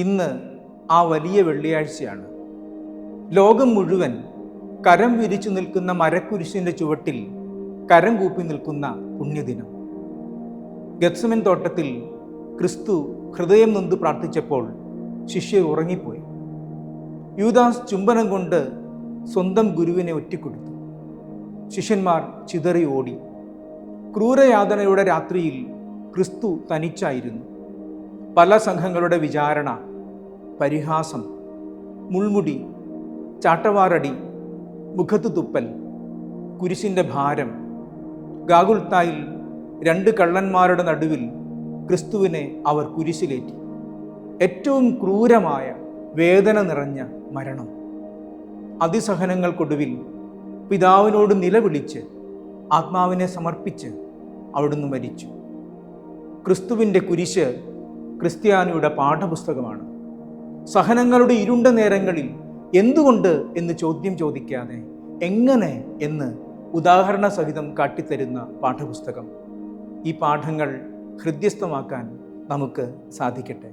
ഇന്ന് ആ വലിയ വെള്ളിയാഴ്ചയാണ്. ലോകം മുഴുവൻ കരം വിരിച്ചു നിൽക്കുന്ന മരക്കുരിശിൻ്റെ ചുവട്ടിൽ കരം കൂപ്പി നിൽക്കുന്ന പുണ്യദിനം. ഗത്സമൻ തോട്ടത്തിൽ ക്രിസ്തു ഹൃദയം നൊന്ത് പ്രാർത്ഥിച്ചപ്പോൾ ശിഷ്യർ ഉറങ്ങിപ്പോയി. യൂദാസ് ചുംബനം കൊണ്ട് സ്വന്തം ഗുരുവിനെ ഒറ്റിക്കൊടുത്തു. ശിഷ്യന്മാർ ചിതറി ഓടി. ക്രൂരയാതനയുടെ രാത്രിയിൽ ക്രിസ്തു തനിച്ചായിരുന്നു. പല സംഘങ്ങളുടെ വിചാരണ, പരിഹാസം, മുൾമുടി, ചാട്ടവാറടി, മുഖത്തു തുപ്പൽ, കുരിശിൻ്റെ ഭാരം. ഗാഗുൽത്തായിൽ 2 കള്ളന്മാരുടെ നടുവിൽ ക്രിസ്തുവിനെ അവർ കുരിശിലേറ്റി. ഏറ്റവും ക്രൂരമായ വേദന നിറഞ്ഞ മരണം. അതിസഹനങ്ങൾക്കൊടുവിൽ പിതാവിനോട് നിലവിളിച്ച് ആത്മാവിനെ സമർപ്പിച്ച് അവിടുന്ന് മരിച്ചു. ക്രിസ്തുവിൻ്റെ കുരിശ് ക്രിസ്ത്യാനിയുടെ പാഠപുസ്തകമാണ്. സഹനങ്ങളുടെ ഇരുണ്ട നേരങ്ങളിൽ എന്തുകൊണ്ട് എന്ന് ചോദ്യം ചോദിക്കാതെ എങ്ങനെ എന്ന് ഉദാഹരണ സഹിതം കാട്ടിത്തരുന്ന പാഠപുസ്തകം. ഈ പാഠങ്ങൾ ഹൃദ്യസ്ഥമാക്കാൻ നമുക്ക് സാധിക്കട്ടെ.